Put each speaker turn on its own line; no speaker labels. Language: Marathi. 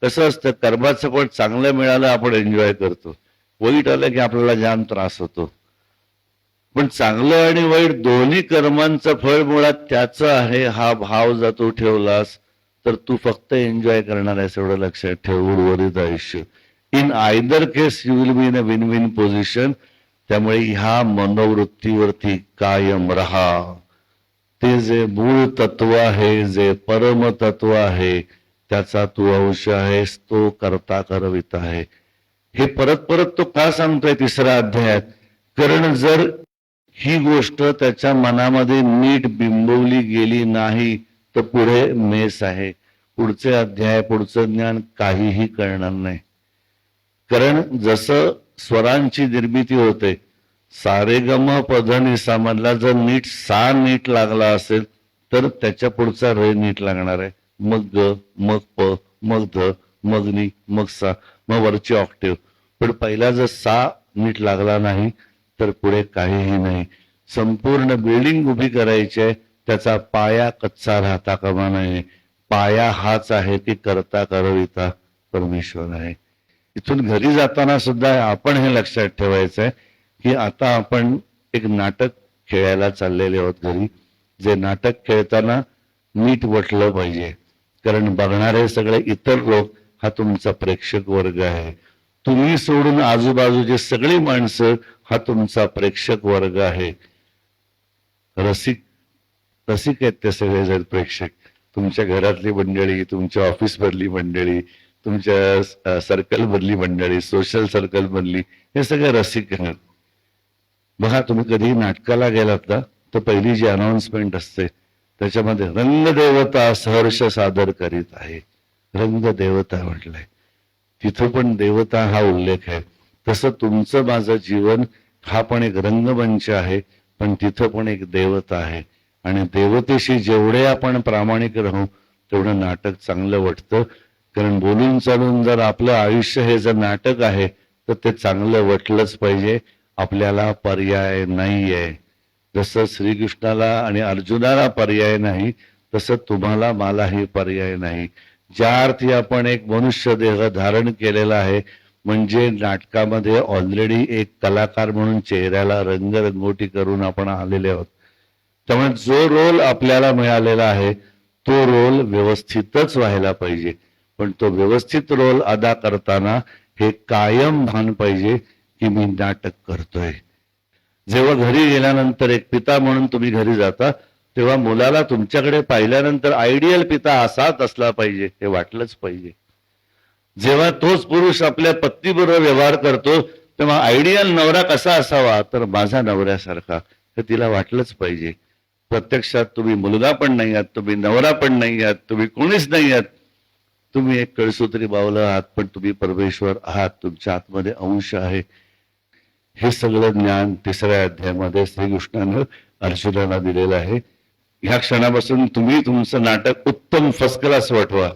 कसं असतं, कर्माचं पण चांगलं मिळालं आपण एन्जॉय करतो, वाईट आलं की आपल्याला जाम त्रास होतो. पण चांगलं आणि वाईट दोन्ही कर्मांचं फळ मुळात त्याचं आहे हा भाव जर तू ठेवलास तर तू फक्त एन्जॉय करणार आहेस, एवढं लक्षात ठेव उर्वरित आयुष्य. In either case you will be in a win win position. त्यामुळे ह्या मनोवृत्तीवरती कायम राहा. ते जे मूळ तत्व आहे, जे परम तत्व आहे, त्याचा तू अंश आहेस, तो करता करवित आहे. हे परत परत तो का सांगतोय तिसऱ्या अध्यायात? कारण जर ही गोष्ट त्याच्या मनामध्ये नीट बिंबवली गेली नाही तर पुढे मेस आहे. पुढचे अध्याय, पुढचं ज्ञान काहीही कळणार नाही. कारण जसं स्वरांची निर्मिती होते, सारेगम पधनिसा मधला जर नीट सा नीट लागला असेल तर त्याच्या पुढचा रे नीट लागणार आहे, मग ग, मग प, मग ध, मग नी, मग सा, मग वरची ऑक्टेव्ह. पण पहिला जर सा नीट लागला नाही तर पुढे काहीही नाही. संपूर्ण बिल्डिंग उभी करायची आहे, त्याचा पाया कच्चा राहता कामा नये. पाया हाच आहे की करता करविता परमेश्वर आहे. इथून घरी जाताना सुद्धा आपण हे लक्षात ठेवायचं आहे की आता आपण एक नाटक खेळायला चाललेले आहोत घरी. जे नाटक खेळताना नीट वटलं पाहिजे, कारण बघणारे सगळे इतर लोक हा तुमचा प्रेक्षक वर्ग आहे. तुम्ही सोडून आजूबाजूची सगळी माणसं हा तुमचा प्रेक्षक वर्ग आहे. रसिक रसिक आहेत ते सगळे जर प्रेक्षक. तुमच्या घरातली मंडळी, तुमच्या ऑफिस मधली मंडळी, तुमच्या सर्कल मधली मंडळी, सोशल सर्कल मधली, हे सगळे रसिक आहेत. बघा, तुम्ही कधी नाटकाला गेलात ना तर पहिली जी अनाउन्समेंट असते त्याच्यामध्ये रंगदेवता सहर्ष सादर करीत आहे. रंगदेवता म्हटलंय, तिथं पण देवता हा उल्लेख आहे. तसं तुमचं माझं जीवन हा पण एक रंगमंच आहे, पण तिथं पण एक देवता आहे. आणि देवतेशी जेवढे आपण प्रामाणिक राहू तेवढं नाटक चांगलं वाटतं. कारण बोलून चालून जर आपलं आयुष्य हे जर नाटक आहे तर ते चांगलं वाटलंच पाहिजे. आपल्याला पर्याय नाही आहे. जसं श्रीकृष्णाला आणि अर्जुनाला पर्याय नाही तसं तुम्हाला मलाही पर्याय नाही. ज्या अर्थी आपण एक मनुष्य देह धारण केलेला आहे म्हणजे नाटकामध्ये ऑलरेडी एक कलाकार म्हणून चेहऱ्याला रंगरंगोटी करून आपण आलेले आहोत. त्यामुळे जो रोल आपल्याला मिळालेला आहे तो रोल व्यवस्थितच व्हायला पाहिजे. पण तो व्यवस्थित रोल अदा करताना हे कायम भान पाहिजे की मी नाटक करतोय. जेव्हा घरी गेल्यानंतर एक पिता म्हणून तुम्ही घरी जाता तेव्हा मुलाला तुमच्याकडे पाहिल्यानंतर आयडियल पिता असाच असला पाहिजे हे वाटलंच पाहिजे. जेव्हा तोच पुरुष आपल्या पत्नीबरोबर व्यवहार करतो तेव्हा आयडियल नवरा कसा असावा, तर माझा नवऱ्यासारखा, हे तिला वाटलंच पाहिजे. प्रत्यक्षात तुम्ही मुलगा पण नाही आहात, तुम्ही नवरा पण नाही आहात, तुम्ही कोणीच नाही आहात. तुम्ही एक कळसूत्री बावलं आहात, पण तुम्ही परमेश्वर आहात. तुमच्या आतमध्ये अंश आहे. हे सगळं ज्ञान तिसऱ्या अध्यायामध्ये श्रीकृष्णानं अर्जुनाला दिलेलं आहे. ह्या क्षणापासून तुम्ही तुमचं नाटक उत्तम फर्स्ट क्लास वाटवा.